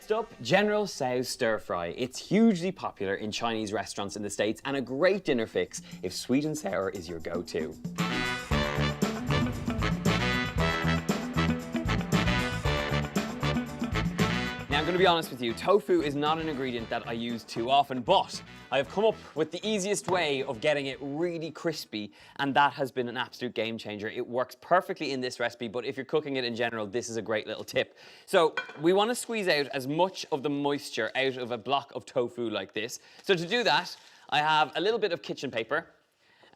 Next up, General Tso's stir fry. It's hugely popular in Chinese restaurants in the States and a great dinner fix if sweet and sour is your go-to. Now, I'm going to be honest with you, tofu is not an ingredient that I use too often, but I have come up with the easiest way of getting it really crispy, and that has been an absolute game changer. It works perfectly in this recipe, but if you're cooking it in general, this is a great little tip. So we want to squeeze out as much of the moisture out of a block of tofu like this. So to do that, I have a little bit of kitchen paper,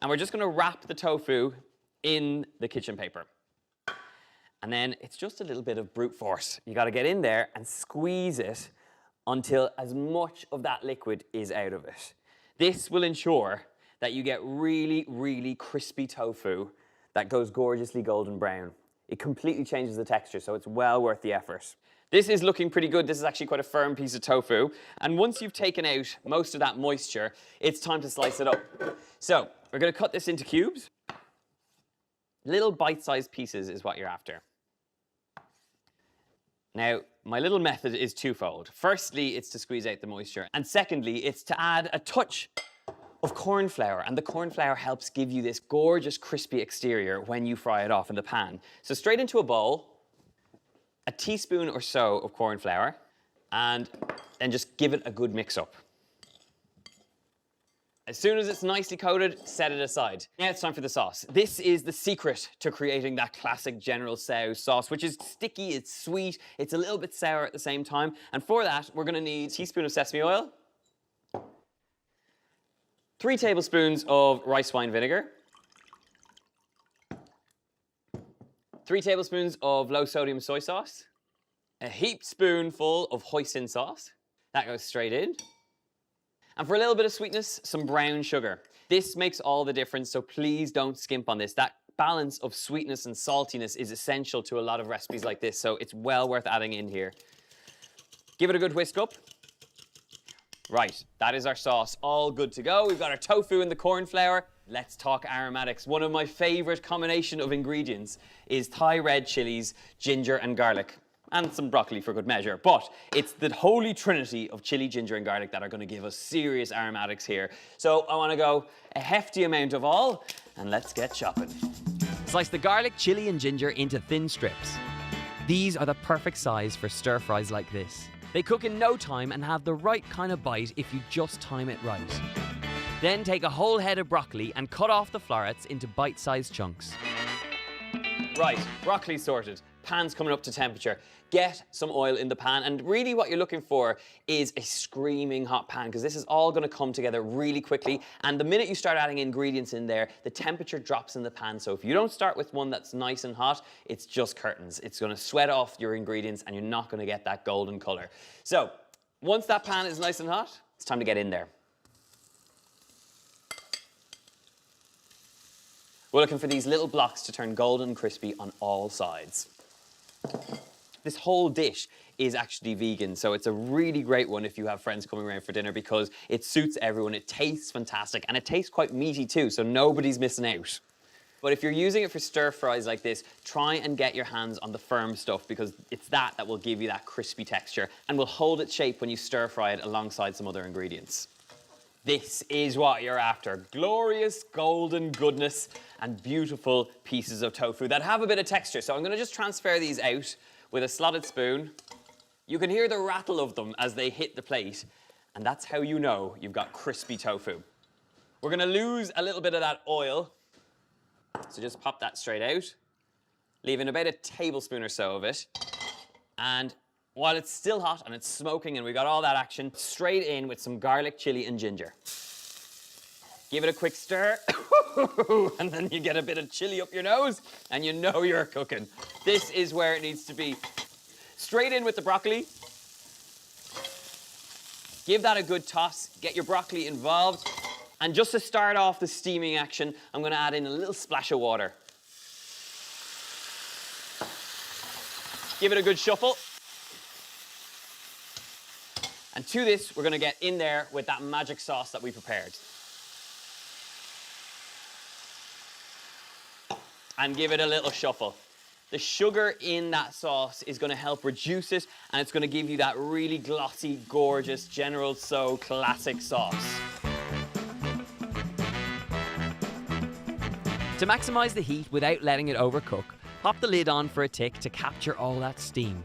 and we're just going to wrap the tofu in the kitchen paper. And then it's just a little bit of brute force. You got to get in there and squeeze it until as much of that liquid is out of it. This will ensure that you get really, really crispy tofu that goes gorgeously golden brown. It completely changes the texture, so it's well worth the effort. This is looking pretty good. This is actually quite a firm piece of tofu. And once you've taken out most of that moisture, it's time to slice it up. So we're going to cut this into cubes. Little bite-sized pieces is what you're after. Now, my little method is twofold. Firstly, it's to squeeze out the moisture. And secondly, it's to add a touch of corn flour. And the corn flour helps give you this gorgeous crispy exterior when you fry it off in the pan. So straight into a bowl, a teaspoon or so of corn flour, and then just give it a good mix up. As soon as it's nicely coated, set it aside. Now it's time for the sauce. This is the secret to creating that classic General Tso sauce, which is sticky, it's sweet, it's a little bit sour at the same time. And for that, we're gonna need a teaspoon of sesame oil, 3 tablespoons of rice wine vinegar, 3 tablespoons of low sodium soy sauce, a heaped spoonful of hoisin sauce. That goes straight in. And for a little bit of sweetness, some brown sugar. This makes all the difference, so please don't skimp on this. That balance of sweetness and saltiness is essential to a lot of recipes like this, so it's well worth adding in here. Give it a good whisk up. Right, that is our sauce all good to go. We've got our tofu and the corn flour. Let's talk aromatics. One of my favorite combination of ingredients is Thai red chilies, ginger and garlic. And some broccoli for good measure, but it's the holy trinity of chili, ginger, and garlic that are going to give us serious aromatics here. So I want to go a hefty amount of all, and let's get chopping. Slice the garlic, chili, and ginger into thin strips. These are the perfect size for stir fries like this. They cook in no time and have the right kind of bite if you just time it right. Then take a whole head of broccoli and cut off the florets into bite-sized chunks. Right, broccoli sorted. Pan's coming up to temperature. Get some oil in the pan, and really what you're looking for is a screaming hot pan, because this is all going to come together really quickly, and the minute you start adding ingredients in there, the temperature drops in the pan. So if you don't start with one that's nice and hot, it's just curtains. It's going to sweat off your ingredients and you're not going to get that golden color. So once that pan is nice and hot, it's time to get in there. We're looking for these little blocks to turn golden crispy on all sides. This whole dish is actually vegan, so it's a really great one if you have friends coming around for dinner because it suits everyone. It tastes fantastic, and it tastes quite meaty too, so nobody's missing out. But if you're using it for stir fries like this, try and get your hands on the firm stuff, because it's that will give you that crispy texture and will hold its shape when you stir fry it alongside some other ingredients. This is what you're after. Glorious golden goodness and beautiful pieces of tofu that have a bit of texture. So I'm going to just transfer these out with a slotted spoon. You can hear the rattle of them as they hit the plate, and that's how you know you've got crispy tofu. We're going to lose a little bit of that oil, so just pop that straight out, leaving about a tablespoon or so of it. And while it's still hot and it's smoking and we got all that action, straight in with some garlic, chili, and ginger. Give it a quick stir, and then you get a bit of chili up your nose, and you know you're cooking. This is where it needs to be. Straight in with the broccoli. Give that a good toss, get your broccoli involved, and just to start off the steaming action, I'm going to add in a little splash of water. Give it a good shuffle. And to this, we're going to get in there with that magic sauce that we prepared. And give it a little shuffle. The sugar in that sauce is going to help reduce it, and it's going to give you that really glossy, gorgeous General Tso classic sauce. To maximise the heat without letting it overcook, pop the lid on for a tick to capture all that steam.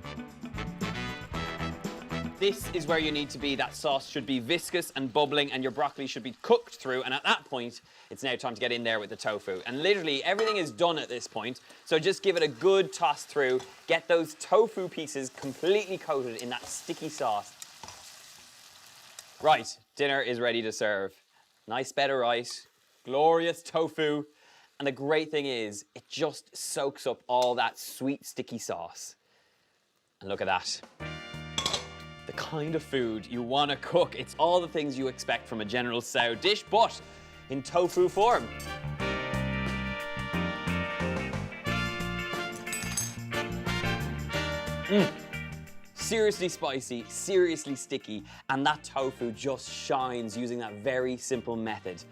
This is where you need to be. That sauce should be viscous and bubbling, and your broccoli should be cooked through, and at that point, it's now time to get in there with the tofu. And literally, everything is done at this point, so just give it a good toss through, get those tofu pieces completely coated in that sticky sauce. Right, dinner is ready to serve. Nice bed of rice, glorious tofu, and the great thing is, it just soaks up all that sweet, sticky sauce. And look at that. The kind of food you want to cook. It's all the things you expect from a General Tso dish, but in tofu form. Seriously spicy, seriously sticky, and that tofu just shines using that very simple method.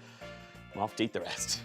I'm off to eat the rest.